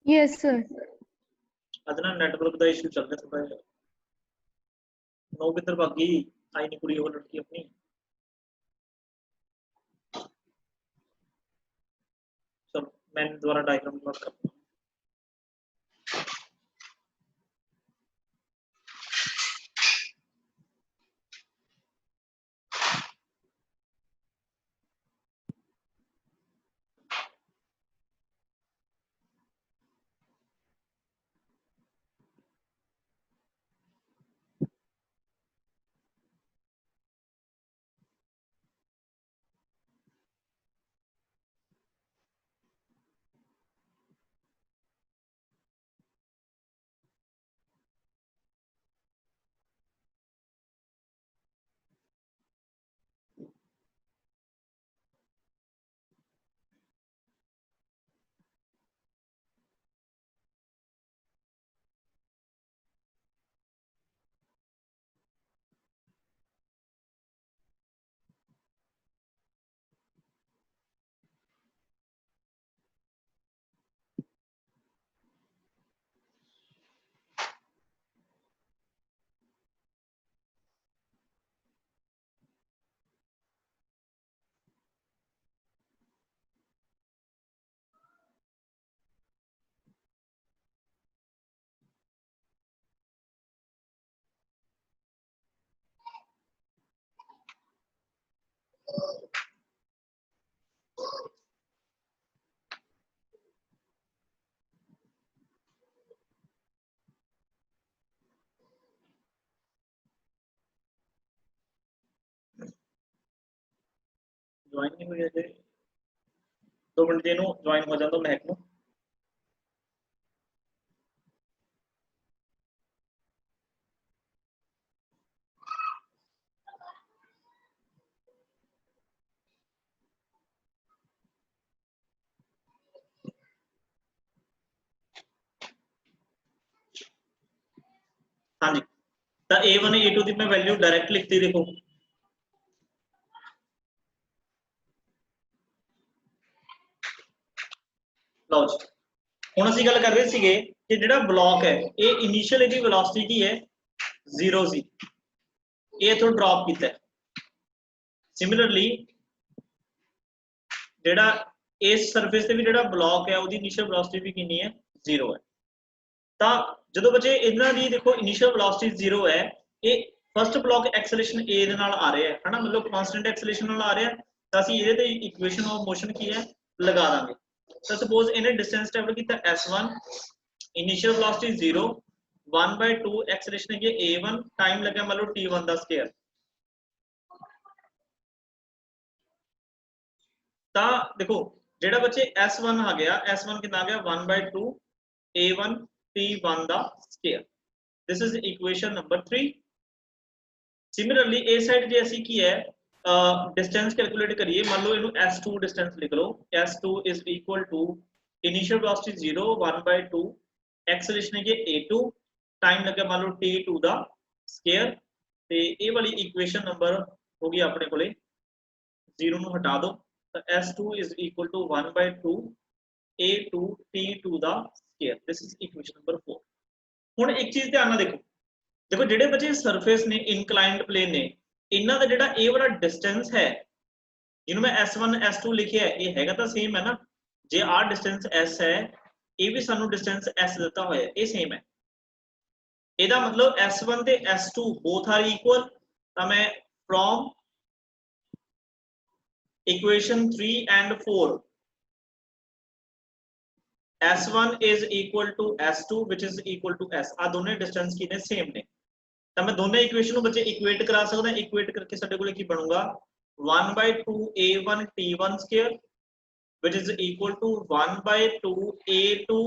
Yes sir. ਅੱਜ ਨਾ network ਦਾ issue ਚੱਲ ਰਿਹਾ ਥੋੜਾ ਜਿਹਾ। ਨੋ ਕਿੱਧਰ ਭਾਗੀ, ਆਈ ਨਹੀਂ ਕੁੜੀ ਉਹ ਲੜਕੀ ਆਪਣੀ। ਚਲੋ मैं दोबारा डायग्राम प्लॉट करता हूँ। ज्वाइन नहीं हुई अजे 2 मिनट ਦੇ ਨੂੰ ज्वाइन हो जाता महक ਨੂੰ। हाँ जी, तो a1 a2 की मैं वैल्यू डायरेक्ट लिखती, देखो लो जी। ਹੁਣ ਅਸੀਂ ਗੱਲ ਕਰ ਰਹੇ ਸੀਗੇ ਕਿ ਜਿਹੜਾ ਬਲੌਕ ਹੈ ਇਹ ਇਨੀਸ਼ੀਅਲ ਇਹਦੀ ਵੈਲੋਸਿਟੀ ਕੀ ਹੈ 0 ਸੀ, ਇਹ ਇਥੋਂ ਡ੍ਰੌਪ ਕੀਤਾ ਹੈ। ਸਿਮਿਲਰਲੀ ਜਿਹੜਾ ਇਸ ਸਰਫੇਸ ਤੇ ਵੀ ਜਿਹੜਾ ਬਲੌਕ ਹੈ ਉਹਦੀ ਇਨੀਸ਼ੀਅਲ ਵੈਲੋਸਿਟੀ ਵੀ ਕਿੰਨੀ ਹੈ 0 ਹੈ। ਤਾਂ ਜਦੋਂ ਬੱਚੇ ਇਹਨਾਂ ਦੀ ਦੇਖੋ ਇਨੀਸ਼ੀਅਲ ਵੈਲੋਸਿਟੀ 0 ਹੈ, ਇਹ ਫਸਟ ਬਲੌਕ ਐਕਸਲੇਸ਼ਨ a ਦੇ ਨਾਲ ਆ ਰਿਹਾ ਹੈ ਨਾ, ਮਤਲਬ ਕਾਂਸਟੈਂਟ ਐਕਸਲੇਸ਼ਨ ਨਾਲ ਆ ਰਿਹਾ, ਤਾਂ ਅਸੀਂ ਇਹਦੇ ਤੇ ਇਕੁਏਸ਼ਨ ਆਫ ਮੋਸ਼ਨ ਕੀ ਹੈ ਲਗਾ ਦਾਂਗੇ। तो सपोज इन्हें डिस्टेंस ट्रैवल किया s1, इनिशियल वेलोसिटी 0, 1/2 एक्सेलरेशन है a1, टाइम लगा मान लो t1 का स्क्वायर। ता देखो जेड़ा बच्चे s1 आ गया, s1 कितना आ गया 1/2 a1 t1 का square. This is equation number 3। Similarly ए साइड जे असी की है डिस्टेंस कैलकुलेट करिए, मान लो इनू s2 डिस्टेंस लिख लो, s2 is equal to initial velocity 0, 1/2 acceleration है a2, टाइम लगे मान लो t2 दा स्क्वायर। ते ये वाली इक्वेशन नंबर होगी अपने कोले 0 नु हटा दो, तो s2 is equal to 1/2 a2 t2 दा square. This is equation number 4। हुण एक चीज ध्यान नाल देखो, देखो जेडे बच्चे सरफेस ने इनक्लाइंड प्लेन ने इन्हां दा जेड़ा ए वाला डिस्टेंस है जिन्हों मैं s1 s2 लिखिया है, ये हैगा तां सेम है ना। जे आ डिस्टेंस s है, ये भी सानू डिस्टेंस s दिता होया है, ये सेम है। एदा मतलब s1 ते s2 बोथ आर इक्वल, तां मैं from equation 3 and 4 s1 is equal to s2 which is equal to s, आ दोनों डिस्टेंस की ने सेम ने। तो मैं दोनों इक्वेशन को बच्चे इक्वेट करा सकता, इक्वेट करके साडे कोले की बनूगा 1/2 a1 t1 square which is equal to 1/2 a2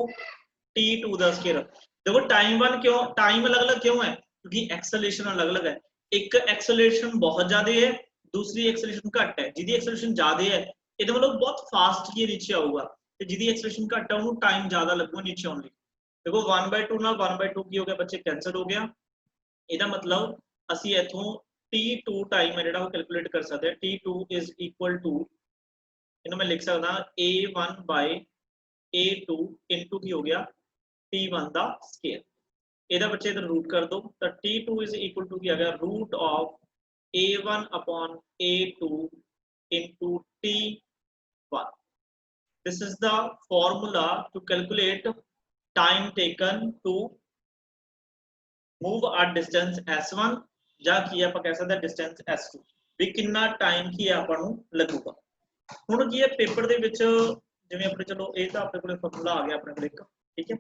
t2 दा स्क्वायर। देखो टाइम 1 क्यों टाइम अलग-अलग क्यों है, क्योंकि एक्सेलरेशन अलग-अलग है। एक एक्सेलरेशन बहुत ज्यादा है, दूसरी एक्सेलरेशन घट है। जिहदी एक्सेलरेशन ज्यादा है इहदा मतलब बहुत फास्ट की नीचे आऊगा, ते जिहदी एक्सेलरेशन घट है उन्होंने टाइम ज्यादा लगूगा नीचे आने लई। देखो 1/2 नाल 1/2 की हो गया बच्चे कैंसिल हो गया, ਇਹਦਾ मतलब ਅਸੀਂ ਇਥੋਂ t2 टाइम है ਜਿਹੜਾ ਉਹ ਕੈਲਕੂਲੇਟ ਕਰ ਸਕਦੇ ਹਾਂ। t2 is equal to ਇਹਨੂੰ ਮੈਂ ਲਿਖ ਸਕਦਾ a1 by a2 इनटू की हो गया t1 दा स्केयर। ਇਹਦਾ ਬੱਚੇ इधर रूट कर दो तो t2 इज इक्वल टू की आ गया root of a1 upon a2 into t1। This is the formula to calculate time taken to move a distance s1 ਜਾਂ ਕੀ ਆਪਾਂ ਕਹਿ ਸਕਦੇ डिस्टेंस s2 ਵੀ ਕਿੰਨਾ ਟਾਈਮ ਕੀ ਆਪਾਂ ਨੂੰ ਲੱਗੂਗਾ। ਹੁਣ ਕੀ ਹੈ ਪੇਪਰ ਦੇ ਵਿੱਚ ਜਿਵੇਂ ਆਪਣੇ ਚਲੋ ਇਹ ਤਾਂ ਆਪਣੇ ਕੋਲੇ ਫਾਰਮੂਲਾ ਆ ਗਿਆ ਆਪਣੇ ਕੋਲ ਇੱਕ, ਠੀਕ ਹੈ।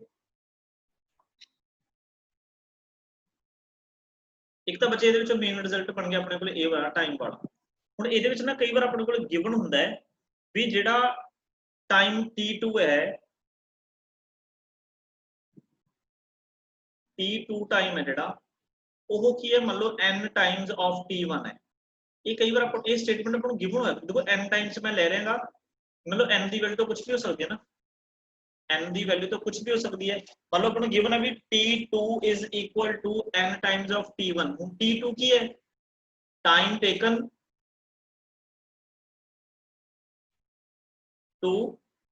ਇੱਕ ਤਾਂ ਬੱਚੇ ਇਹਦੇ ਵਿੱਚੋਂ ਮੇਨ ਰਿਜ਼ਲਟ ਬਣ ਗਿਆ ਆਪਣੇ ਕੋਲ ਇਹ ਵਾਲਾ ਟਾਈਮ ਵਾਲਾ। ਹੁਣ ਇਹਦੇ ਵਿੱਚ ਨਾ ਕਈ ਵਾਰ ਆਪਣੇ ਕੋਲ ਗਿਵਨ ਹੁੰਦਾ ਹੈ ਵੀ ਜਿਹੜਾ ਟਾਈਮ t2 ਹੈ t2 टाइम है ਜਿਹੜਾ ਉਹ ਕੀ ਹੈ ਮੰਨ ਲਓ n ਟਾਈਮਸ ਆਫ t1 ਹੈ। ਇਹ ਕਈ ਵਾਰ ਆਪਾਂ ਇਹ ਸਟੇਟਮੈਂਟ ਆਪਾਂ ਨੂੰ ਗਿਵਨ ਹੋਇਆ ਦੇਖੋ n ਟਾਈਮਸ ਮੈਂ ਲੈ ਰਿਹਾਗਾ मतलब n ਦੀ ਵੈਲਿਊ ਤਾਂ ਕੁਝ ਵੀ ਹੋ ਸਕਦੀ ਹੈ ਨਾ, n ਦੀ ਵੈਲਿਊ ਤਾਂ ਕੁਝ ਵੀ ਹੋ ਸਕਦੀ ਹੈ। ਮੰਨ ਲਓ ਆਪਾਂ ਨੂੰ ਗਿਵਨ ਹੈ ਵੀ t2 is equal to n times of t1। ਹੁਣ t2 ਕੀ ਹੈ time taken to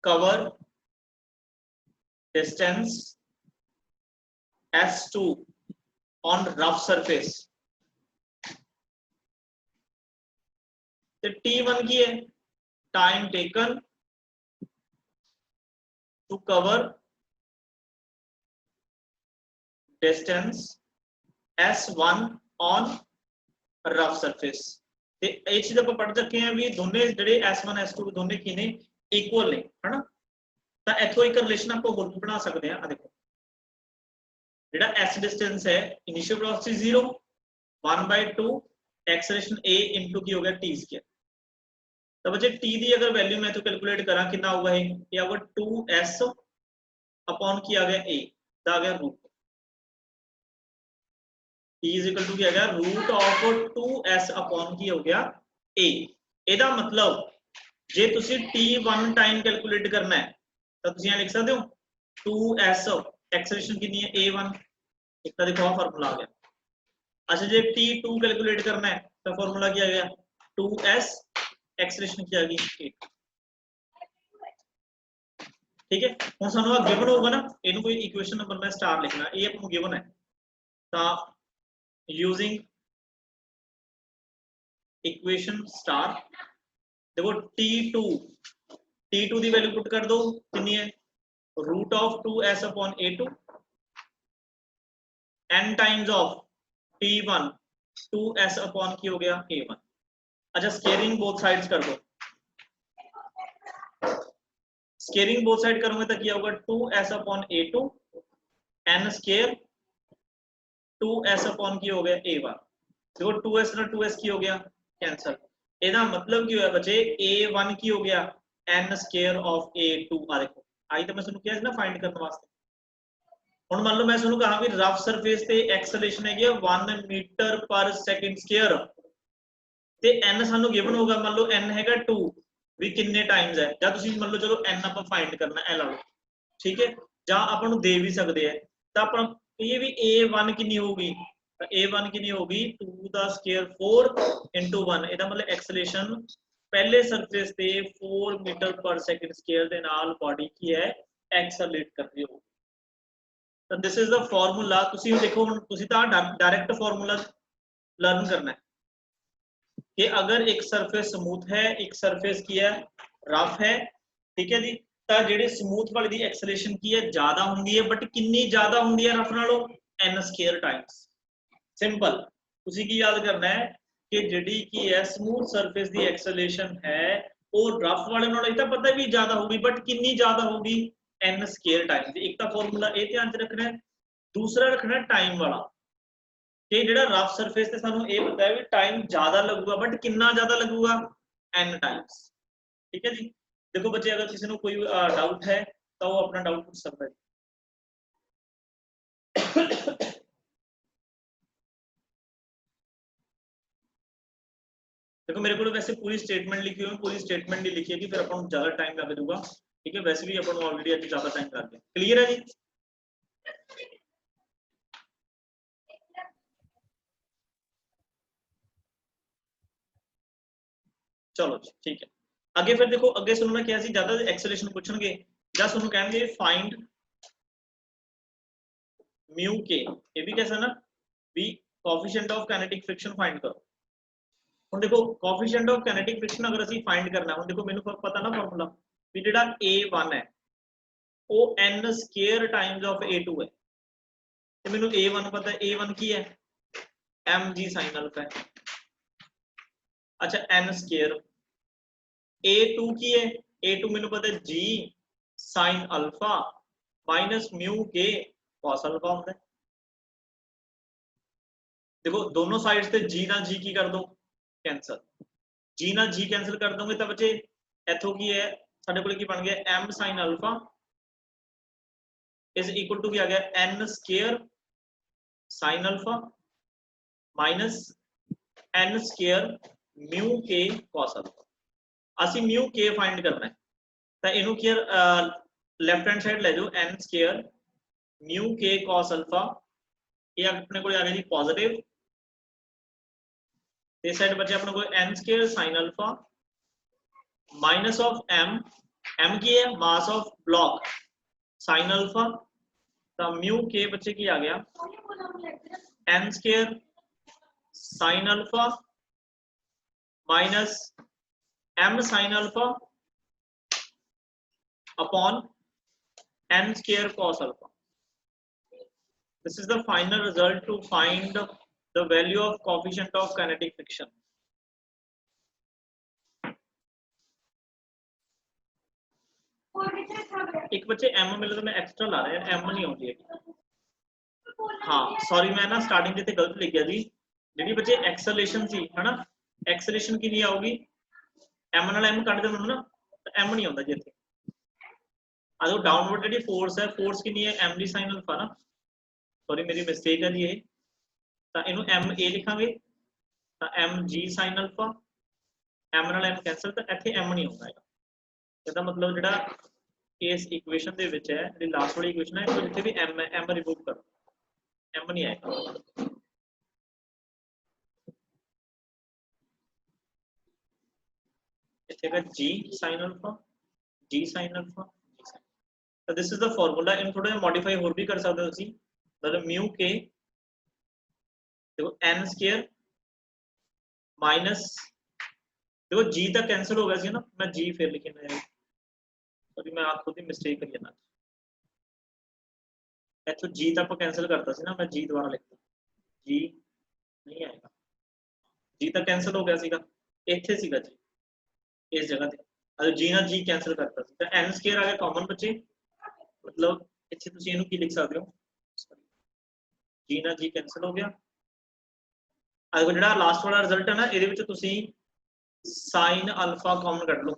cover distance s2 on rough surface। तो t1 की है time taken to cover distance s1 on rough surface. ਤੇ ਇਹ ਚੀਜ਼ ਆਪਾਂ ਪੜ੍ਹ ਚੁੱਕੇ ਹਾਂ ਵੀ ਦੋਨੇ ਜਿਹੜੇ s1 s2 ਦੋਨੇ ਕੀ ਨੇ ਇਕੁਅਲ ਨੇ ਹਨਾ। ਤਾਂ ਇੱਥੋਂ ਇੱਕ ਰਿਲੇਸ਼ਨ ਆਪਾਂ ਹੋਰ ਵੀ ਬਣਾ ਸਕਦੇ ਹਾਂ। ਆ ਦੇਖੋ ਜਿਹੜਾ s डिस्टेंस है initial velocity 0 1/2 acceleration a into की हो गया t स्क्वायर। तो बच्चे t ਦੀ अगर वैल्यू मैं तो कैलकुलेट करा कितना होगा ये आएगा 2s अपॉन की आ गया a दा आ गया root t is equal to क्या आ गया रूट ऑफ 2s अपॉन की हो गया a। ਇਹਦਾ मतलब ਜੇ ਤੁਸੀਂ t1 टाइम कैलकुलेट करना है तो ਤੁਸੀਂ ਇਹ ਲਿਖ ਸਕਦੇ ਹੋ 2s एक्सेलरेशन कितनी है a1 एक तो देखो फार्मूला आ गया। अच्छा जे t2 कैलकुलेट करना है तो फार्मूला क्या आ गया 2s एक्सेलरेशन की आ गई 8। ठीक है ਹੁਣ ਸਾਨੂੰ ਆ ਗਿਵਨ ਹੋਊਗਾ ਨਾ ਇਹਨੂੰ ਕੋਈ ਇਕੁਏਸ਼ਨ ਨੰਬਰ ਮੈਂ ਸਟਾਰ ਲਿਖਣਾ ਇਹ ਆਪਾਂ ਨੂੰ ਗਿਵਨ ਹੈ ਤਾਂ यूजिंग इक्वेशन स्टार देखो t2 दी वैल्यू पुट कर दो कितनी है root of 2s upon a2 n times of t1 2s upon की हो गया a1। अच्छा स्केयरिंग बोथ साइड्स कर दो स्केयरिंग बोथ साइड करोगे तो क्या होगा 2s upon a2 n square 2s upon की हो गया a1। देखो 2s ना 2s की हो गया कैंसल। ਇਹਦਾ मतलब ਕੀ ਹੋਇਆ ਬੱਚੇ a1 ਕੀ ਹੋ ਗਿਆ n ਸਕੁਅਰ ਆਫ a2। ਆ ਦੇਖੋ ਆਈ ਤਾਂ ਮੈਂ ਤੁਹਾਨੂੰ ਕਿਹਾ ਸੀ ਨਾ ਫਾਈਂਡ ਕਰਨ ਵਾਸਤੇ। ਹੁਣ ਮੰਨ ਲਓ ਮੈਂ ਤੁਹਾਨੂੰ ਕਹਾਂ ਵੀ ਰਫ ਸਰਫੇਸ ਤੇ ਐਕਸਲਰੇਸ਼ਨ ਹੈਗੀ ਹੈ 1 ਮੀਟਰ ਪਰ ਸੈਕਿੰਡ ਸਕੁਅਰ ਤੇ n ਸਾਨੂੰ ਗਿਵਨ ਹੋਗਾ ਮੰਨ ਲਓ n ਹੈਗਾ 2 ਵੀ ਕਿੰਨੇ ਟਾਈਮਸ ਹੈ ਜਾਂ ਤੁਸੀਂ ਮੰਨ ਲਓ ਚਲੋ n ਆਪਾਂ ਫਾਈਂਡ ਕਰਨਾ ਹੈ ਲਾ ਲਓ ਠੀਕ ਹੈ ਜਾਂ ਆਪਾਂ ਨੂੰ ਦੇ ਵੀ ਸਕਦੇ ਆ ਤਾਂ ਆਪਾਂ ਇਹ ਵੀ a1 ਕਿੰਨੀ ਹੋਊਗੀ a1 कितनी होगी 2 ਦਾ ਸਕੁਅਰ 4 into 1 ਇਹਦਾ ਮਤਲਬ ਐਕਸਲਰੇਸ਼ਨ ਪਹਿਲੇ ਸਰਫੇਸ ਤੇ 4 ਮੀਟਰ ਪਰ ਸੈਕਿੰਡ ਸਕੁਅਰ ਦੇ ਨਾਲ ਬਾਡੀ ਕੀ ਹੈ ਐਕਸਲਰੇਟ ਕਰ ਰਹੀ ਹੋਊਗੀ। ਤਾਂ ਦਿਸ ਇਜ਼ ਦਾ ਫਾਰਮੂਲਾ। ਤੁਸੀਂ ਦੇਖੋ ਹੁਣ ਤੁਸੀਂ ਤਾਂ डायरेक्ट फार्मूला लर्न करना है कि अगर एक सरफेस स्मूथ है एक सरफेस की है रफ है ठीक है जी ਤਾਂ ਜਿਹੜੇ ਸਮੂਥ ਵਾਲੀ ਦੀ ਐਕਸਲਰੇਸ਼ਨ ਕੀ ਹੈ ਜ਼ਿਆਦਾ ਹੁੰਦੀ ਹੈ ਬਟ ਕਿੰਨੀ ਜ਼ਿਆਦਾ ਹੁੰਦੀ ਹੈ ਰਫ ਨਾਲੋਂ n ਸਕੁਅਰ ਟਾਈਮਸ। सिंपल उसी की याद करना है कि जेडी की है स्मूथ सरफेस दी एक्सेलरेशन है और रफ वाले नालों इतना पता भी ज्यादा होगी बट कितनी ज्यादा होगी n स्क्वायर टाइम। एक तो फार्मूला ए ध्यान च रखना है दूसरा रखना है टाइम वाला कि जेड़ा रफ सरफेस ते सानू ये पता है भी टाइम ज्यादा लगूगा बट कितना ज्यादा लगूगा n टाइम्स। ठीक है जी। देखो बच्चे अगर किसी को कोई डाउट है तो वो अपना डाउट पूछ सकता है। देखो मेरे को वैसे पूरी स्टेटमेंट लिखी हुई है पूरी स्टेटमेंट नहीं लिखी है कि फिर अपन ज्यादा टाइम लग जाऊगा ठीक है वैसे भी अपन ऑलरेडी अभी ज्यादा टाइम लग गया। क्लियर है जी। चलो जी ठीक है आगे फिर देखो अगे सुनना क्या सी ज्यादा एक्सेलरेशन पूछणगे जस्ट उन्होंने कहेंगे फाइंड म्यू के, ये भी कैसा ना भी coefficient of kinetic friction find करो। ਹੁਣ देखो कोएफिशिएंट ऑफ काइनेटिक फ्रिक्शन अगर ਅਸੀਂ फाइंड करना ਹੁਣ देखो ਮੈਨੂੰ पता ना फार्मूला भी ਜਿਹੜਾ a1 है वो n square times of a2 है ਤੇ ਮੈਨੂੰ a1 पता है, a1 की है mg sin अल्फा है। अच्छा n स्क्वायर a2 की है, a2 मैंने पता है g sin alpha minus mu के cos अल्फा होता है। देखो दोनों साइड से g ना g की कर दो कैंसल, g ना g कैंसल कर दोगे तब बचे इथों की है साडे कोल की बन गया m sin alpha is equal to क्या आ गया n square sin alpha minus n square mu के cos अल्फा। ਅਸੀਂ म्यू के फाइंड करना है तो इनू की लेफ्ट हैंड साइड ले जाओ n स्क्वायर म्यू के cos अल्फा, ये अपने को आ गया जी पॉजिटिव, इस साइड बचे अपने को n square sin alpha minus of m की है mass of block sin alpha, तो म्यू के बच्चे की आ गया n square sin alpha minus m sin alpha upon n square cos alpha. This is the final result to find the value of coefficient of kinetic friction. एक बच्चे m मिले तो मैं एक्स्ट्रा ला रहा है, m नहीं होती है। हाँ सॉरी मैं ना स्टार्टिंग जिते गलत लिख गया जी, जी बच्चे एक्सेलरेशन सी है ना, एक्सेलरेशन की नहीं आओगी m नाल m कट दे ना तो m नहीं होता जी इथे। आज डाउनवर्ड जी फोर्स है, फोर्स की नहीं है m डी sin अल्फा ना, सॉरी मेरी मिस्टेक है जी ये, तो इनू m a लिखांगे तो m g sin alpha m नाल m कैंसल तो इथे m नहीं होता है। इसका मतलब जेड़ा इस इक्वेशन दे विच है जेडी लास्ट वाली इक्वेशन है तो जिथे भी m है m रिमूव करो, m नहीं आएगा। इथे का g sin alpha g sin alpha, तो दिस इज द फार्मूला। इन थोड़ा मॉडिफाई और भी कर सकते हो तुसी, मतलब म्यू के देखो n स्क्वायर माइनस देखो g तक कैंसिल हो गया सी ना, मैं g फिर लिखना है सॉरी मैं आप खुद ही मिस्टेक करी ना, इथों g तक कैंसिल करता सी ना, मैं g दोबारा लिखता g नहीं आएगा, g तक कैंसिल हो गया सीगा इथे सीगा जी इस जगह पे, अगर g ना g कैंसिल करता सी तो n स्क्वायर आ गया कॉमन बचे, मतलब इथे तुसी इनू की लिख सकते हो g ना g कैंसिल हो गया। अगर जेड़ा लास्ट वाला रिजल्ट है ना ਇਹਦੇ ਵਿੱਚ ਤੁਸੀਂ sin अल्फा कॉमन ਕੱਢ ਲਓ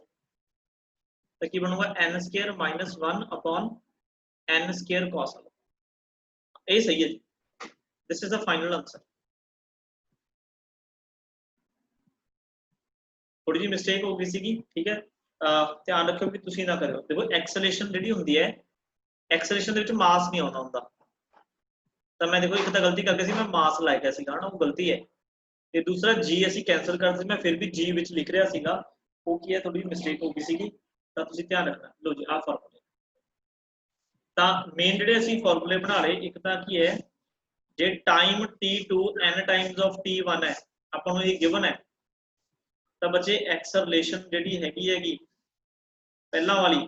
तो की बनूगा n square minus 1 upon n square cos alpha, ये सही है जी, this is the final answer. थोड़ी जी मिस्टेक हो गई सीगी, ठीक है ध्यान रखियो कि ਤੁਸੀਂ ना करो। देखो एक्सेलरेशन ਜਿਹੜੀ ਹੁੰਦੀ है एक्सेलरेशन ਦੇ ਵਿੱਚ मास नहीं ਆਉਂਦਾ ਹੁੰਦਾ, ਤਾਂ मैं देखो एक ਤਾਂ गलती कर गया ਸੀ, मैं मास ला गया ਸੀਗਾ ना, वो गलती है। ਤੇ दूसरा g ਅਸੀਂ कैंसिल करते मैं फिर भी g ਵਿੱਚ लिख ਰਿਹਾ ਸੀਗਾ, ਉਹ ਕੀ ਹੈ ਥੋੜੀ ਮਿਸਟੇਕ ਹੋ ਗਈ ਸੀਗੀ, ਤਾਂ ਤੁਸੀਂ ਧਿਆਨ ਰੱਖਣਾ। ਲਓ ਜੀ ਆਹ ਫਾਰਮੂਲੇ, ਤਾਂ ਮੇਨ ਜਿਹੜੇ ਅਸੀਂ ਫਾਰਮੂਲੇ ਬਣਾ ਲਏ, ਇੱਕ ਤਾਂ ਕੀ ਹੈ ਜੇ time t2 n Times of t1 ਹੈ ਆਪਾਂ ਨੂੰ ਇਹ ਗਿਵਨ ਹੈ, ਤਾਂ ਬੱਚੇ ਐਕਸਲਰੇਸ਼ਨ ਜਿਹੜੀ ਹੈਗੀ ਪਹਿਲਾਂ ਵਾਲੀ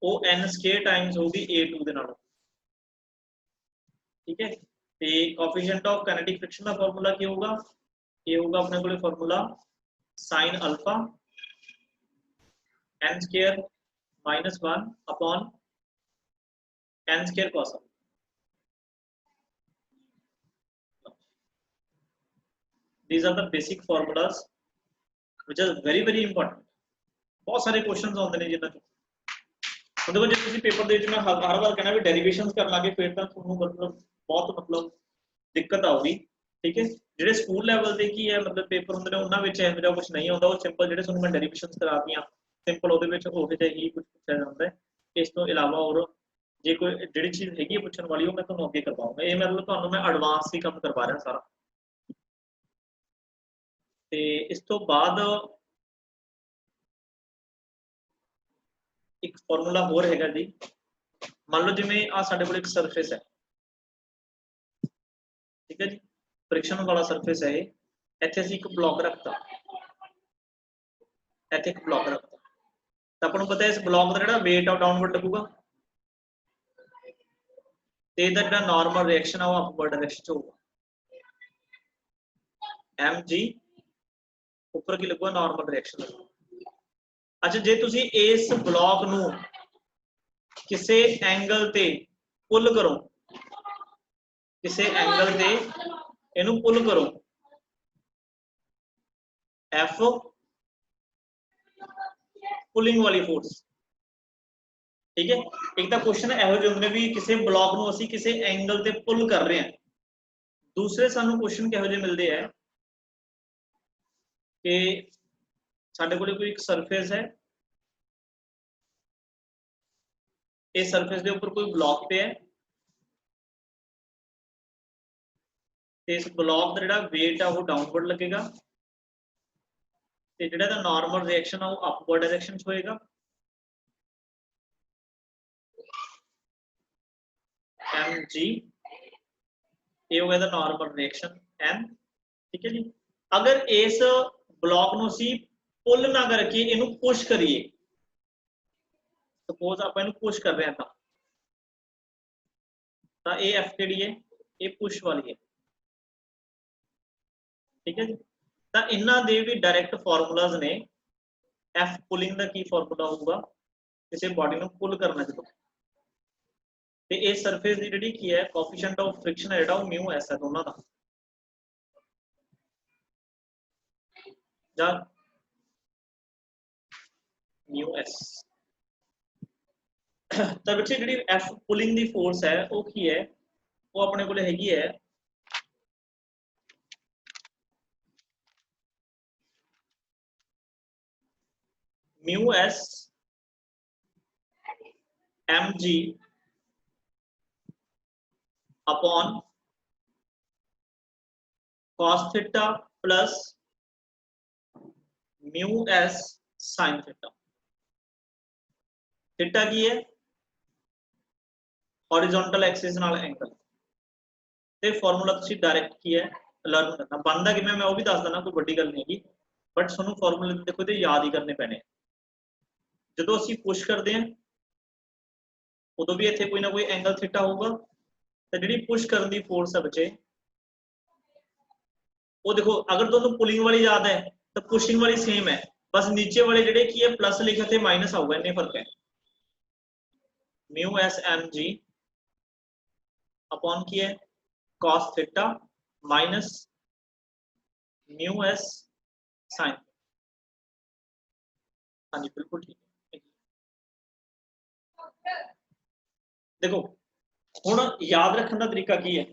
ਉਹ n ਸਕੁਅਰ ਟਾਈਮਸ ਹੋਗੀ a2 ਦੇ ਨਾਲ, ठीक है। ਤੇ ਕੋਐਫੀਸ਼ੀਐਂਟ ਆਫ ਕਾਈਨੈਟਿਕ ਫ੍ਰਿਕਸ਼ਨ ਦਾ ਫਾਰਮੂਲਾ ਕੀ ਹੋਊਗਾ, ये होगा अपने को formula sin alpha n square minus 1 upon n square cos alpha. These are the basic formulas which are very important। बहुत सारे क्वेश्चंस आते हैं जिन्हां चों देखो जे तुसीं पेपर दे विच मैं हर बार कहना भी डेरिवेशंस कर लांगे फिर तां तुहानूं मतलब बहुत दिक्कत आऊगी, ठीक है। ਜਿਹੜੇ ਸਕੂਲ ਲੈਵਲ ਤੇ ਕੀ ਹੈ ਮਤਲਬ ਪੇਪਰ ਹੁੰਦੇ ਨੇ ਉਹਨਾਂ ਵਿੱਚ ਇਹੋ ਜਿਹਾ ਕੁਝ ਨਹੀਂ ਆਉਂਦਾ, ਉਹ ਸਿੰਪਲ ਜਿਹੜੇ ਤੁਹਾਨੂੰ ਮੈਂ ਡੈਰੀਵੇਸ਼ਨਸ ਕਰਾਤੀਆਂ ਸਿੰਪਲ ਉਹਦੇ ਵਿੱਚ ਉਹਦੇ ਤੇ ਹੀ ਕੁਝ ਪੁੱਛਿਆ ਜਾਂਦਾ ਹੈ। ਇਸ ਤੋਂ ਇਲਾਵਾ ਹੋਰ ਜੇ ਕੋਈ ਜਿਹੜੀ ਚੀਜ਼ ਹੈਗੀ ਪੁੱਛਣ ਵਾਲੀ ਉਹ ਮੈਂ ਤੁਹਾਨੂੰ ਅੱਗੇ ਕਰਵਾਉਂਗਾ, ਇਹ ਮਤਲਬ ਤੁਹਾਨੂੰ ਮੈਂ ਐਡਵਾਂਸ ਹੀ ਕੰਮ ਕਰਵਾ ਰਿਹਾ ਸਾਰਾ। ਤੇ ਇਸ ਤੋਂ ਬਾਅਦ एक फॉर्मूला होर हैगा जी, मान लो जिवें आ साडे कोल एक सरफेस है, ठीक है जी, फ्रिक्शन वाला सरफेस है, इत्थे असीं एक ब्लॉक रखता, इत्थे एक ब्लॉक रखता, तो आपां नूं पता है इस ब्लॉक दा जिहड़ा वेट आ डाउनवर्ड लगूगा, ते इहदा जिहड़ा नॉर्मल रिएक्शन आ वो अपवर्ड डायरेक्शन च होगा, mg ऊपर की लगूगा नॉर्मल रिएक्शन। अच्छा जे तुसी इस ब्लॉक नूं किसी एंगल ते पुल करो, किसी एंगल ते इनू पुल करो, एफ पुलिंग वाली फोर्स, ठीक है। एक तो क्वेश्चन इहो जिहे हुंदे भी किसी ब्लॉक नूं असीं किसी एंगल ते पुल कर रहे हैं, दूसरे सानू क्वेश्चन किहो जिहे मिलदे है कि साडे कोल कोई एक सरफेस है, इस सरफेस के ऊपर कोई ब्लॉक पे है, इस ब्लॉक का जिहड़ा वेट है वो डाउनवर्ड लगेगा, ते जिहड़ा दा नॉर्मल रिएक्शन है वो अपवर्ड डायरेक्शन च होएगा, mg ये हो गया दा नॉर्मल रिएक्शन n, ठीक है जी। अगर इस ब्लॉक नूं असीं पुल ना करके इनू पुश करिए, सपोज आप इनू पुश कर रहे हैं तो ये एफ जिहड़ी है ये पुश वाली है, ठीक है जी। तो इन्हां दे भी डायरैक्ट फॉर्मूलाज ने, एफ पुलिंग का की फॉर्मूला होगा किसी बॉडी नूं पुल करना जो, ते इस सरफेस की जिहड़ी की है कोएफिशिएंट ऑफ फ्रिक्शन है जिहड़ा वो म्यू एस है दोनों का, या म्यू एस। तो बच्चे जिहड़ी एफ पुलिंग की फोर्स है वो की है, वो अपने कोल हैगी है mu S mg upon cos theta plus mu S sin theta. Theta की है हॉरिजॉन्टल एक्सिस नाल एंगल, ते फॉर्मूला तुसी डायरेक्ट की है लर्न करना, बनदा किवें मैं वो भी दस देना, कोई बड़ी गल नहीं हैगी, बट तुहानू फॉर्मूले देखो ते याद ही करने पैने। जदों असीं पुश करते हैं उदों भी इत्थे कोई ना कोई एंगल थीटा होगा, तो जिहड़ी पुश करन दी फोर्स है बच्चे वो देखो, अगर तुहानू पुलिंग वाली याद है तो पुशिंग वाली सेम है, बस नीचे वाले जिहड़े की है प्लस लिखे थे माइनस आऊगा, इन्ने फर्क है। Mu S M G upon की है cos theta minus mu S sine, हाँ जी बिल्कुल ठीक है। देखो हुण याद रखने का तरीका की है,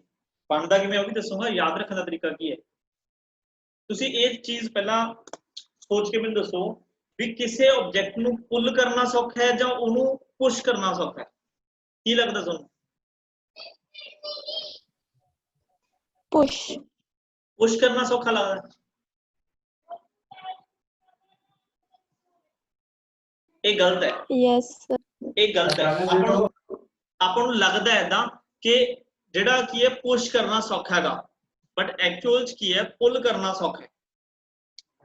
बनता कि मैं वो भी दसूंगा, याद रखने का तरीका की है, तुसी एक चीज पहला सोच के मैनूं दसो भी किसी ऑब्जेक्ट नूं पुल करना सौखा है जां उहनूं पुश करना सौखा है, की लगदा तुहानूं? पुश पुश करना सौखा लगदा, ये गलत है, यस ये गलत है। आपको लगता है इदां कि जिहड़ा की है पुश करना सौखा है, बट एक्चुअल की है पुल करना सौखा है।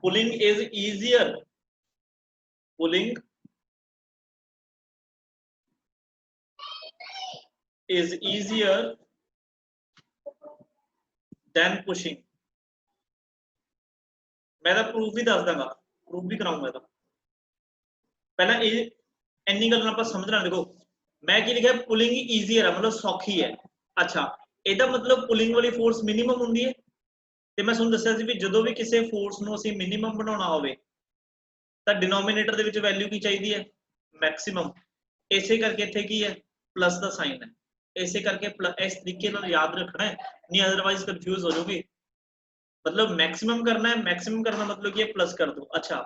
Pulling is easier, pulling is easier than pushing। मैं तो प्रूफ भी दस दूंगा, प्रूफ भी कराऊंगा। तो पहला ये इन्नी गल आप समझना, देखो मैं की लिखा पुलिंग ईजियर है मतलब सौखी है, अच्छा ਇਹਦਾ मतलब पुलिंग वाली फोर्स मिनिमम होंदी है, ਤੇ मैं ਤੁਹਾਨੂੰ ਦੱਸਿਆ ਸੀ ਵੀ ਜਦੋਂ ਵੀ ਕਿਸੇ फोर्स ਨੂੰ ਅਸੀਂ मिनिमम ਬਣਾਉਣਾ ਹੋਵੇ ਤਾਂ डिनोमिनेटर ਦੇ ਵਿੱਚ वैल्यू की चाहिए है मैक्सिमम, इसे करके ਇੱਥੇ ਕੀ है प्लस का साइन है, इसे करके इस तरीके नाल याद रखना है, नहीं अदरवाइज कंफ्यूज हो जाओगे। मतलब मैक्सिमम करना है, मैक्सिमम करना मतलब कि प्लस कर दो। अच्छा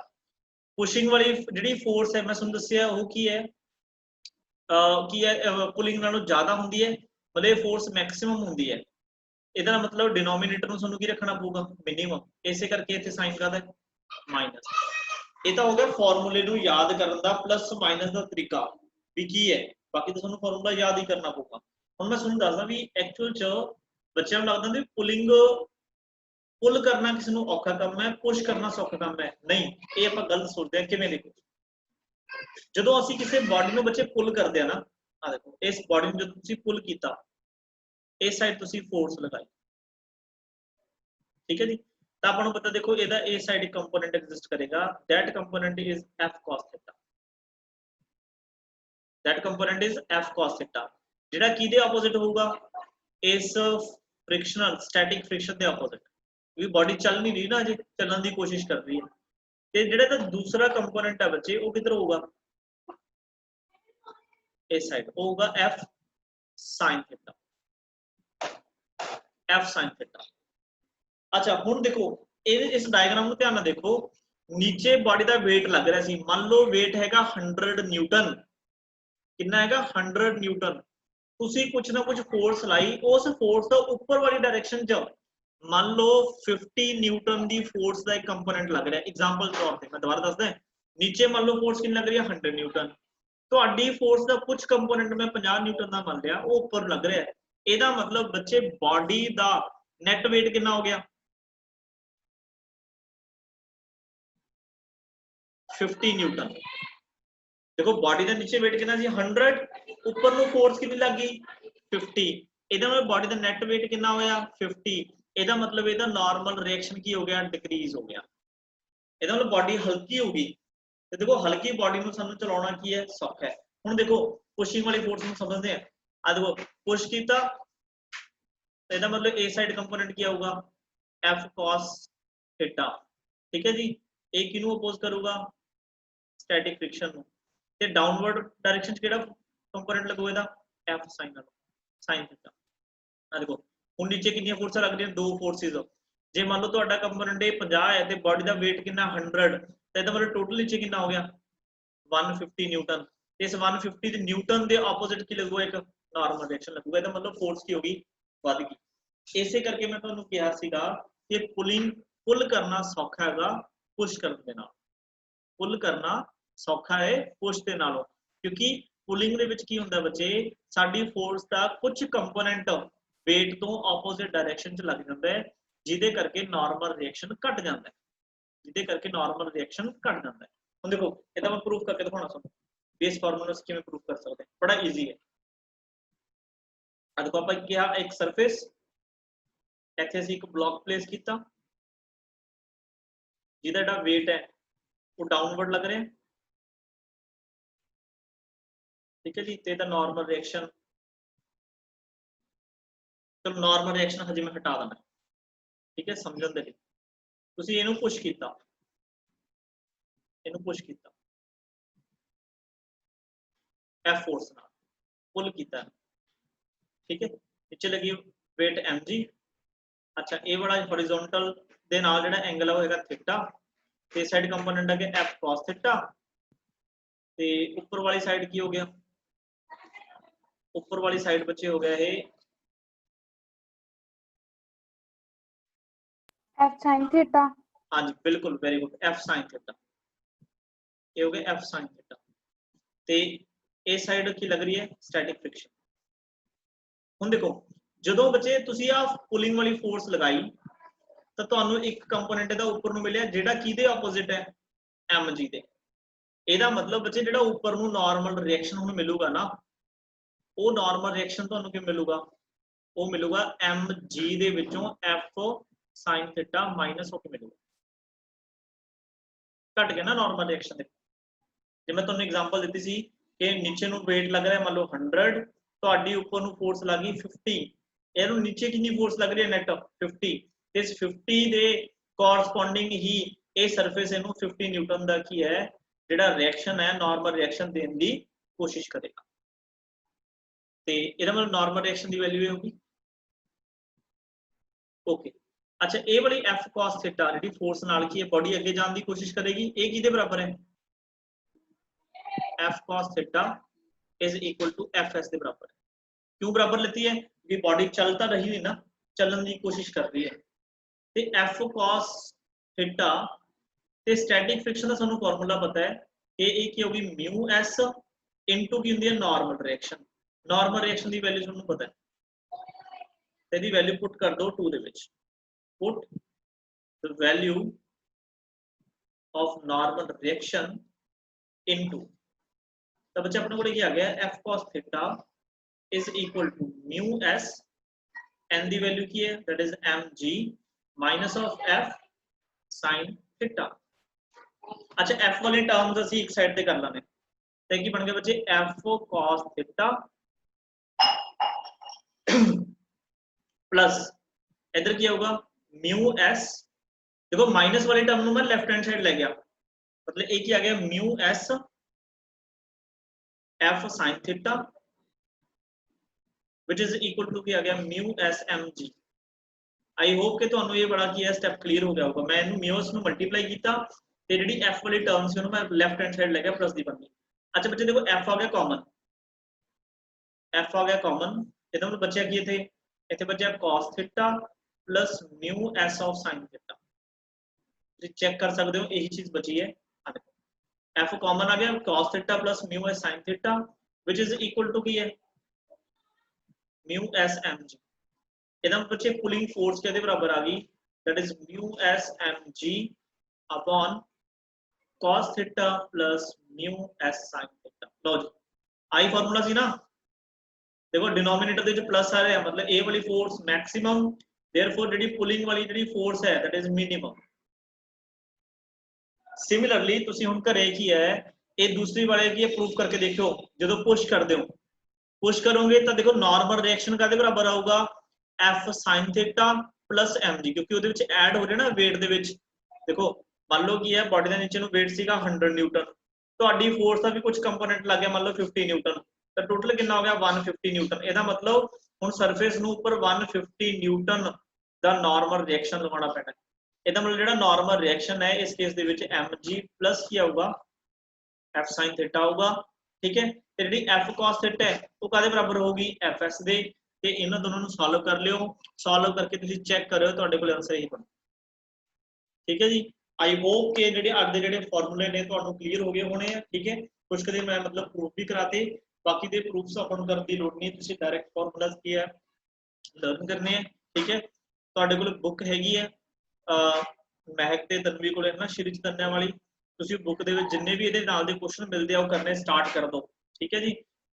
पुशिंग वाली जिहड़ी फोर्स है मैं तुहानूं दस्सिया वो की है पुलिंग नालों ज्यादा होंदी है, मतलब ये फोर्स मैक्सिमम होंदी है, इहदा मतलब डिनोमिनेटर नूं तुहानूं की रखना पऊगा मिनिमम, इसे करके इत्थे साइन करदा माइनस। ਇਹ ਤਾਂ ਹੋ ਗਿਆ ਫਾਰਮੂਲੇ ਨੂੰ ਯਾਦ ਕਰਨ ਦਾ ਪਲੱਸ ਮਾਈਨਸ ਦਾ ਤਰੀਕਾ ਵੀ ਕੀ ਹੈ। ਬਾਕੀ ਤਾਂ ਤੁਹਾਨੂੰ ਫਾਰਮੂਲਾ ਯਾਦ ਹੀ ਕਰਨਾ ਪਊਗਾ। ਹੁਣ ਮੈਂ ਤੁਹਾਨੂੰ ਦੱਸਦਾ ਵੀ ਐਕਚੁਅਲ ਚ ਬੱਚਿਆਂ ਨੂੰ ਲੱਗਦਾ ਵੀ ਪੁਲਿੰਗ ਪੁੱਲ ਕਰਨਾ ਕਿਸੇ ਨੂੰ ਔਖਾ ਕੰਮ ਹੈ, ਪੁਸ਼ ਕਰਨਾ ਸੌਖਾ ਕੰਮ ਹੈ। ਨਹੀਂ, ਇਹ ਆਪਾਂ ਗਲਤ ਸੋਚਦੇ ਹਾਂ। ਕਿਵੇਂ ਦੇਖੋ, ਜਦੋਂ ਅਸੀਂ ਕਿਸੇ ਬਾਡੀ ਨੂੰ ਬੱਚੇ ਪੁੱਲ ਕਰਦੇ ਆ ਨਾ, ਆ ਦੇਖੋ ਇਸ ਬਾਡੀ ਨੂੰ ਜਦੋਂ ਤੁਸੀਂ ਪੁੱਲ ਕੀਤਾ, ਇਸ ਸਾਈਡ ਤੁਸੀਂ ਫੋਰਸ ਲਗਾਈ, ਠੀਕ ਹੈ ਜੀ। ਤਾਂ ਆਪਾਂ ਨੂੰ ਪਤਾ ਦੇਖੋ ਇਹਦਾ ਇਸ ਸਾਈਡ ਕੰਪੋਨੈਂਟ ਐਗਜ਼ਿਸਟ ਕਰੇਗਾ, that component is f cos theta, that component is f cos theta, ਜਿਹੜਾ ਕਿਹਦੇ ਆਪੋਜ਼ਿਟ ਹੋਊਗਾ, ਇਸ ਫ੍ਰਿਕਸ਼ਨਲ ਸਟੈਟਿਕ ਫ੍ਰਿਕਸ਼ਨ ਦੇ ਆਪੋਜ਼ਿਟ, ਕਿਉਂਕਿ ਬਾਡੀ ਚੱਲ ਨਹੀਂ ਰਹੀ ਨਾ, ਅਜੇ ਚੱਲਣ ਦੀ ਕੋਸ਼ਿਸ਼ ਕਰ ਰਹੀ ਹੈ। ਤੇ ਜਿਹੜਾ ਤਾਂ ਦੂਸਰਾ ਕੰਪੋਨੈਂਟ ਹੈ ਬੱਚੇ, ਉਹ ਕਿੱਧਰ ਹੋਊਗਾ, ਇਸ ਸਾਈਡ ਹੋਊਗਾ f sin theta, f sin theta। अच्छा ਹੁਣ देखो इस डायग्राम ਨੂੰ ਧਿਆਨ ਨਾਲ देखो, नीचे बॉडी ਦਾ weight ਲੱਗ ਰਿਹਾ ਸੀ, ਮੰਨ ਲਓ weight ਹੈਗਾ 100 ਨਿਊਟਨ, ਕਿੰਨਾ ਹੈਗਾ 100 ਨਿਊਟਨ। ਤੁਸੀਂ ਕੁਝ ਨਾ ਕੁਝ ਫੋਰਸ ਲਾਈ, ਉਸ ਫੋਰਸ ਦਾ ਉੱਪਰ ਵਾਲੀ ਡਾਇਰੈਕਸ਼ਨ ਚ ਮੰਨ ਲਓ 50 ਨਿਊਟਨ ਦੀ ਫੋਰਸ ਦਾ ਇੱਕ ਕੰਪੋਨੈਂਟ ਲੱਗ ਰਿਹਾ। ਐਗਜ਼ਾਮਪਲ ਤੌਰ ਤੇ ਮੈਂ ਦੁਬਾਰਾ ਦੱਸਦਾ, ਨੀਚੇ ਮੰਨ ਲਓ ਫੋਰਸ ਕਿੰਨੀ ਲੱਗ ਰਹੀ ਹੈ 100 ਨਿਊਟਨ, ਤੁਹਾਡੀ ਫੋਰਸ ਦਾ ਕੁਝ ਕੰਪੋਨੈਂਟ ਮੈਂ 50 ਨਿਊਟਨ ਦਾ ਮੰਨ ਲਿਆ, ਉਹ ਉੱਪਰ ਲੱਗ ਰਿਹਾ। ਇਹਦਾ ਮਤਲਬ ਬੱਚੇ ਬਾਡੀ ਦਾ ਨੈਟ weight ਕਿੰਨਾ ਹੋ ਗਿਆ 50 ਨਿਊਟਨ। देखो बॉडी का नीचे वेट कितना सी 100, ऊपर नु फोर्स कितनी लग गई 50, ਇਹਦਾ मतलब बॉडी का नेट वेट कितना होया 50। ਇਹਦਾ मतलब ਇਹਦਾ नॉर्मल रिएक्शन की हो गया डिक्रीज हो गया। ਇਹਦਾ मतलब बॉडी हल्की होगी। ਤੇ देखो हल्की बॉडी ਨੂੰ ਸਾਨੂੰ ਚਲਾਉਣਾ ਕੀ ਹੈ ਸੌਖਾ ਹੈ। ਹੁਣ देखो पुशिंग वाली फोर्स ਨੂੰ समझते हैं, आ देखो पुश ਕੀਤਾ तो ਇਹਦਾ मतलब ए साइड कंपोनेंट ਕੀ ਆਊਗਾ f cos थीटा, ठीक है जी। ਇਹ ਕਿਹਨੂੰ ਅਪੋਜ਼ ਕਰੂਗਾ स्टैटिक फ्रिक्शन ਨੂੰ, ਤੇ डाउनवर्ड डायरेक्शन ਕਿਹੜਾ ਕੰਪੋਨੈਂਟ ਲੱਗੂਗਾ ਇਹਦਾ f sin थीटा। ਆ ਦੇਖੋ ਹੁਣ ਨੀਚੇ ਕਿੰਨੀਆਂ ਫੋਰਸਾਂ ਲੱਗ ਰਹੀਆਂ, ਦੋ ਫੋਰਸਿਸ। ਜੇ ਮੰਨ ਲਓ ਤੁਹਾਡਾ ਕੰਪੋਨੈਂਟ ਇਹ 50 ਹੈ ਤੇ ਬਾਡੀ ਦਾ weight ਕਿੰਨਾ 100, ਤੇ ਇਹਦਾ ਮਤਲਬ ਟੋਟਲ ਨੀਚੇ ਕਿੰਨਾ ਹੋ ਗਿਆ 150 ਨਿਊਟਨ। ਤੇ ਇਸ 150 ਦੇ ਨਿਊਟਨ ਦੇ ਆਪੋਜ਼ਿਟ ਕੀ ਲੱਗੂਗਾ ਇੱਕ ਨਾਰਮਲ ਰਿਐਕਸ਼ਨ ਲੱਗੂਗਾ। ਇਹਦਾ ਮਤਲਬ ਫੋਰਸ ਕੀ ਹੋਗੀ ਵੱਧ ਗਈ। ਇਸੇ ਕਰਕੇ ਮੈਂ ਤੁਹਾਨੂੰ ਕਿਹਾ ਸੀਗਾ ਕਿ ਪੁੱਲ ਕਰਨਾ ਸੌਖਾ ਹੈਗਾ ਪੁਸ਼ ਕਰਨ ਦੇ ਨਾਲ, ਪੁੱਲ ਕਰਨਾ ਸੌਖਾ ਹੈ ਪੁਸ਼ ਦੇ ਨਾਲੋਂ, ਕਿਉਂਕਿ ਪੁਲਿੰਗ ਦੇ ਵਿੱਚ ਕੀ ਹੁੰਦਾ ਬੱਚੇ, ਸਾਡੀ ਫੋਰਸ ਦਾ ਕੁਝ ਕੰਪੋਨੈਂਟ weight ਤੋਂ ਆਪੋਜ਼ਿਟ ਡਾਇਰੈਕਸ਼ਨ 'ਚ ਲੱਗ ਜਾਂਦਾ ਹੈ, ਜਿਹਦੇ ਕਰਕੇ ਨਾਰਮਲ ਰਿਐਕਸ਼ਨ ਘਟ ਜਾਂਦਾ ਹੈ, ਜਿਹਦੇ ਕਰਕੇ ਨਾਰਮਲ ਰਿਐਕਸ਼ਨ ਘਟ ਜਾਂਦਾ ਹੈ। ਹੁਣ ਦੇਖੋ ਇਹਦਾ ਮੈਂ ਪ੍ਰੂਫ ਕਰਕੇ ਦਿਖਾਉਣਾ ਤੁਹਾਨੂੰ, ਬੇਸ ਫਾਰਮੂਲਾ ਕਿਵੇਂ ਪ੍ਰੂਫ ਕਰ ਸਕਦੇ, ਬੜਾ ਈਜ਼ੀ ਹੈ। ਆ ਦੇਖੋ ਆਪਾਂ ਕਿਹਾ ਇੱਕ ਸਰਫੇਸ, ਇੱਥੇ ਅਸੀਂ ਇੱਕ ਬਲੌਕ ਪਲੇਸ ਕੀਤਾ ਜਿਹਦਾ ਜਿਹੜਾ weight ਹੈ ਉਹ ਡਾਊਨਵਰਡ ਲੱਗ ਰਿਹਾ, ठीक है जी। तो ਇਹਦਾ ਨਾਰਮਲ ਰਿਐਕਸ਼ਨ, ਚਲੋ ਨਾਰਮਲ ਰਿਐਕਸ਼ਨ ਹਜੇ ਮੈਂ ਹਟਾ ਦਿੰਦਾ, ਠੀਕ ਹੈ ਸਮਝਣ ਦੇ ਲਈ। ਤੁਸੀਂ ਇਹਨੂੰ ਪੁਸ਼ ਕੀਤਾ, ਇਹਨੂੰ ਪੁਸ਼ ਕੀਤਾ F ਫੋਰਸ ਨਾਲ ਪੁੱਲ ਕੀਤਾ, ਠੀਕ ਹੈ। ਨੀਚੇ ਲੱਗੀ weight mg। अच्छा ਇਹ ਬੜਾ ਹੌਰੀਜ਼ੌਂਟਲ ਦੇ ਨਾਲ ਜਿਹੜਾ ਐਂਗਲ ਹੈ ਉਹ ਹੈਗਾ ਥੀਟਾ, ਤੇ ਸਾਈਡ ਕੰਪੋਨੈਂਟ ਹੈ f cos ਥੀਟਾ, ਤੇ ਉੱਪਰ ਵਾਲੀ ਸਾਈਡ ਕੀ ਹੋ ਗਿਆ, ऊपर वाली साइड बच्चे हो गया है f sin थीटा। हाँ जी बिल्कुल very good, f sin theta, ये हो गया f sin थीटा। ते ए साइड की लग रही है स्टैटिक फ्रिक्शन। ਹੁਣ देखो ਜਦੋਂ ਬੱਚੇ ਤੁਸੀਂ ਆ ਪੁਲਿੰਗ ਵਾਲੀ ਫੋਰਸ ਲਗਾਈ ਤਾਂ ਤੁਹਾਨੂੰ ਇੱਕ ਕੰਪੋਨੈਂਟ ਦਾ ਉੱਪਰ ਨੂੰ ਮਿਲਿਆ ਜਿਹੜਾ ਕਿਹਦੇ ਆਪੋਜ਼ਿਟ ਹੈ mg ਦੇ। ਇਹਦਾ ਮਤਲਬ ਬੱਚੇ ਜਿਹੜਾ ਉੱਪਰ ਨੂੰ ਨਾਰਮਲ ਰਿਐਕਸ਼ਨ ਹੁਣ ਮਿਲੂਗਾ ਨਾ, ਉਹ ਨਾਰਮਲ ਰਿਐਕਸ਼ਨ ਤੁਹਾਨੂੰ ਕੀ ਮਿਲੂਗਾ, ਉਹ ਮਿਲੂਗਾ mg ਦੇ ਵਿੱਚੋਂ f sin थीटा ਮਾਈਨਸ ਹੋ ਕੇ ਮਿਲੂਗਾ, ਘਟ ਗਿਆ ਨਾ ਨਾਰਮਲ ਰਿਐਕਸ਼ਨ ਦੇ। ਜੇ ਮੈਂ ਤੁਹਾਨੂੰ ਐਗਜ਼ਾਮਪਲ ਦਿੱਤੀ ਸੀ ਕਿ ਨੀਚੇ ਨੂੰ weight ਲੱਗ ਰਿਹਾ ਮੰਨ ਲਓ 100, ਤੁਹਾਡੀ ਉੱਪਰ ਨੂੰ ਫੋਰਸ ਲੱਗੀ 50, ਇਹਨੂੰ ਨੀਚੇ ਕਿੰਨੀ ਫੋਰਸ ਲੱਗ ਰਹੀ ਹੈ ਨੈਟ 50, ਇਸ 50 ਦੇ ਕੋਰਸਪੋਂਡਿੰਗ ਹੀ ਇਹ ਸਰਫੇਸ ਇਹਨੂੰ 50 ਨਿਊਟਨ ਦਾ ਕੀ ਹੈ ਜਿਹੜਾ ਰਿਐਕਸ਼ਨ ਹੈ ਨਾਰਮਲ ਰਿਐਕਸ਼ਨ ਦੇਣ ਦੀ ਕੋਸ਼ਿਸ਼ ਕਰੇਗਾ। ਤੇ ਇਹਦਾ ਮਤਲਬ ਨਾਰਮਲ ਰਿਐਕਸ਼ਨ ਦੀ ਵੈਲਿਊ ਇਹ ਹੋਗੀ ਓਕੇ। अच्छा ਇਹ ਵਾਲੀ f cos थीटा ਜਿਹੜੀ ਫੋਰਸ ਨਾਲ ਕੀ ਹੈ ਬੋਡੀ ਅੱਗੇ ਜਾਣ ਦੀ ਕੋਸ਼ਿਸ਼ ਕਰੇਗੀ, ਇਹ ਕਿਹਦੇ ਬਰਾਬਰ ਹੈ f cos theta is equal to fs ਦੇ ਬਰਾਬਰ ਹੈ। क्यों बराबर लेती है कि बॉडी चल तो रही है ना, चलने की कोशिश कर रही है, तो f cos थीटा ਤੇ ਸਟੈਟਿਕ ਫ੍ਰਿਕਸ਼ਨ ਦਾ ਸਾਨੂੰ ਫਾਰਮੂਲਾ ਪਤਾ ਹੈ ਕਿ ਇਹ ਕੀ ਹੋਗੀ ਮਿਊ ਐਸ ਇਨਟੂ ਕੀ ਹੁੰਦੀ ਹੈ ਨਾਰਮਲ ਰਿਐਕਸ਼ਨ। ਨਾਰਮਲ ਰਿਐਕਸ਼ਨ ਦੀ ਵੈਲਿਊ ਤੁਹਾਨੂੰ ਪਤਾ ਹੈ, ਤੇ ਇਹਦੀ ਵੈਲਿਊ ਪੁੱਟ ਕਰ ਦਿਓ 2 ਦੇ ਵਿੱਚ। Put the value of normal reaction into, ਤਾਂ ਬੱਚੇ ਆਪਣੇ ਕੋਲ ਕੀ ਆ ਗਿਆ f cos θ is equal to mu s, n the value ਕੀ ਹੈ that is mg minus of f sin θ। अच्छा f वाले टर्म्स ਅਸੀਂ ਇੱਕ ਸਾਈਡ ਤੇ ਕਰ ਲਾਂਗੇ, ਤੇ ਕੀ ਬਣ ਗਿਆ ਬੱਚੇ f cos θ प्लस इधर क्या होगा म्यू s, देखो माइनस वाले टर्म में लेफ्ट हैंड साइड ले गया, मतलब एक ही आ गया mu s f sin theta which is equal to क्या आ गया mu s mg। I hope कि ਤੁਹਾਨੂੰ ਇਹ ਬੜਾ ਕੀ ਹੈ ਸਟੈਪ ਕਲੀਅਰ ਹੋ ਗਿਆ ਹੋਗਾ। ਮੈਂ ਇਹਨੂੰ म्यू s ਨੂੰ ਮਲਟੀਪਲਾਈ ਕੀਤਾ ਤੇ ਜਿਹੜੀ f ਵਾਲੀ ਟਰਮ ਸੀ ਉਹਨੂੰ ਮੈਂ ਲੈਫਟ ਹੈਂਡ ਸਾਈਡ ਲੈ ਗਿਆ ਪਲੱਸ ਦੀ ਬਣੀ। ਅੱਛਾ ਬੱਚੇ ਦੇਖੋ f ਆ ਗਿਆ ਕਾਮਨ, f ਆ ਗਿਆ ਕਾਮਨ, ਇਹਦਾ ਮਤਲਬ ਬਚਿਆ ਕੀ ਇੱਥੇ, ਇੱਥੇ ਬਚਿਆ cos θ plus mu s of sin θ। ਤੁਸੀਂ ਚੈੱਕ ਕਰ ਸਕਦੇ ਹੋ ਇਹੀ ਚੀਜ਼ ਬਚੀ ਹੈ, f ਕਾਮਨ ਆ ਗਿਆ cos θ plus mu s sin θ which is equal to ਕੀ ਹੈ म्यू s mg। ਇਹਦਾ ਮਤਲਬ ਬੱਚੇ ਪੁਲਿੰਗ ਫੋਰਸ ਕਿਹਦੇ ਬਰਾਬਰ ਆ ਗਈ that is mu s mg upon cos θ plus mu s sin θ। लो जी आई फार्मूला सी ना, देखो डिनोमिनेटर ਦੇ ਵਿੱਚ ਪਲੱਸ ਆ ਰਿਹਾ मतलब a ਵਾਲੀ ਫੋਰਸ ਮੈਕਸਿਮਮ, देयरफॉर ਜਿਹੜੀ ਪੁਲਿੰਗ ਵਾਲੀ ਜਿਹੜੀ ਫੋਰਸ ਹੈ that is minimum। सिमिलरली ਤੁਸੀਂ ਹੁਣ ਘਰੇ ਕੀ ਹੈ ਇਹ ਦੂਸਰੀ ਵਾਲੇ ਕੀ ਪ੍ਰੂਫ ਕਰਕੇ ਦੇਖਿਓ, ਜਦੋਂ ਪੁਸ਼ ਕਰਦੇ ਹੋ ਪੁਸ਼ ਕਰੋਗੇ ਤਾਂ ਦੇਖੋ ਨਾਰਮਲ ਰਿਐਕਸ਼ਨ ਕਾਦੇ ਬਰਾਬਰ ਆਊਗਾ f sin θ plus mg, ਕਿਉਂਕਿ ਉਹਦੇ ਵਿੱਚ ਐਡ ਹੋ ਰਿਹਾ ਨਾ weight ਦੇ ਵਿੱਚ। ਦੇਖੋ ਮੰਨ ਲਓ ਕੀ ਹੈ ਬਾਡੀ ਦੇ ਨੀਚੇ ਨੂੰ weight ਸੀਗਾ 100 ਨਿਊਟਨ, ਤੁਹਾਡੀ ਫੋਰਸ ਦਾ ਵੀ ਕੁਝ ਕੰਪੋਨੈਂਟ ਲੱਗ ਗਿਆ ਮੰਨ ਲਓ 50 ਨਿਊਟਨ, ਤਾਂ ਟੋਟਲ ਕਿੰਨਾ ਹੋ ਗਿਆ 150 ਨਿਊਟਨ। ਇਹਦਾ ਮਤਲਬ ਹੁਣ ਸਰਫੇਸ ਨੂੰ ਉੱਪਰ 150 ਨਿਊਟਨ ਦਾ ਨਾਰਮਲ ਰਿਐਕਸ਼ਨ ਲਗਾਉਣਾ ਪੈਣਾ। ਇਹਦਾ ਮਤਲਬ ਜਿਹੜਾ ਨਾਰਮਲ ਰਿਐਕਸ਼ਨ ਹੈ ਇਸ ਕੇਸ ਦੇ ਵਿੱਚ mg ਪਲੱਸ ਕੀ ਆਊਗਾ f sin θ ਆਊਗਾ, ਠੀਕ ਹੈ। ਤੇ ਜਿਹੜੀ f cos θ ਹੈ ਉਹ ਕਾਦੇ ਬਰਾਬਰ ਹੋਊਗੀ fs ਦੇ, ਤੇ ਇਹਨਾਂ ਦੋਨਾਂ ਨੂੰ ਸੋਲਵ ਕਰ ਲਿਓ, ਸੋਲਵ ਕਰਕੇ ਤੁਸੀਂ ਚੈੱਕ ਕਰਿਓ ਤੁਹਾਡੇ ਕੋਲ ਆਨਸਰ ਇਹੀ ਬਣੂ, ਠੀਕ ਹੈ ਜੀ। आई होप कि ਜਿਹੜੇ ਅੱਜ ਦੇ ਜਿਹੜੇ ਫਾਰਮੂਲੇ ਨੇ ਤੁਹਾਨੂੰ ਕਲੀਅਰ ਹੋ ਗਏ ਹੋਣੇ ਆ, ਠੀਕ ਹੈ। ਕੁਝ ਕਦੇ ਮੈਂ ਮਤਲਬ ਪ੍ਰੂਫ ਵੀ ਕਰਾਤੇ, ਬਾਕੀ ਦੇ ਪ੍ਰੂਫਸ ਆਪਾਂ ਨੂੰ ਕਰਨ ਦੀ ਲੋੜ ਨਹੀਂ, ਤੁਸੀਂ ਡਾਇਰੈਕਟ ਫਾਰਮੂਲਾਸ ਕੀ ਹੈ ਲਰਨ ਕਰਨੇ ਆ, ਠੀਕ ਹੈ। ਤੁਹਾਡੇ ਕੋਲ ਬੁੱਕ ਹੈਗੀ ਹੈ ਮਹਿਕ ਤੇ ਤਨਵੀ ਕੋਲ ਹੈ ਨਾ ਸ਼੍ਰੀ ਚਤਨਿਆ ਵਾਲੀ, ਤੁਸੀਂ ਬੁੱਕ ਦੇ ਵਿੱਚ ਜਿੰਨੇ ਵੀ ਇਹਦੇ ਨਾਲ ਦੇ ਕੁਐਸਚਨ ਮਿਲਦੇ ਆ ਉਹ ਕਰਨੇ ਸਟਾਰਟ ਕਰ ਦਿਓ, ਠੀਕ ਹੈ ਜੀ।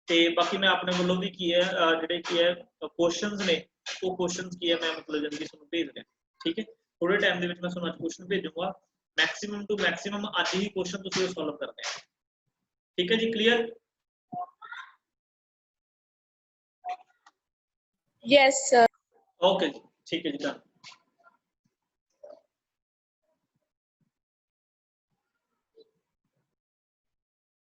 ਤੇ ਬਾਕੀ ਮੈਂ ਆਪਣੇ ਵੱਲੋਂ ਵੀ ਕੀ ਹੈ ਜਿਹੜੇ ਕੀ ਹੈ ਕੁਐਸਚਨਸ ਨੇ ਉਹ ਕੁਐਸਚਨਸ ਕੀ ਹੈ ਮੈਂ ਮਤਲਬ ਜਲਦੀ ਤੁਹਾਨੂੰ ਭੇਜ ਰਿਹਾ, ਠੀਕ ਹੈ। ਥੋੜੇ ਟਾਈਮ ਦੇ ਵਿੱਚ ਮੈਂ ਤੁਹਾਨੂੰ ਅੱਜ ਕੁਐਸਚਨ ਭੇਜੂਗਾ, मैक्सिमम टू मैक्सिमम आज ही क्वेश्चन ਤੁਸੀਂ ਉਹ ਸੋਲਵ ਕਰਨੇ ਆ, ਠੀਕ ਹੈ ਜੀ। ਕਲੀਅਰ? Yes sir. ओके जी, ठीक है जी, डन।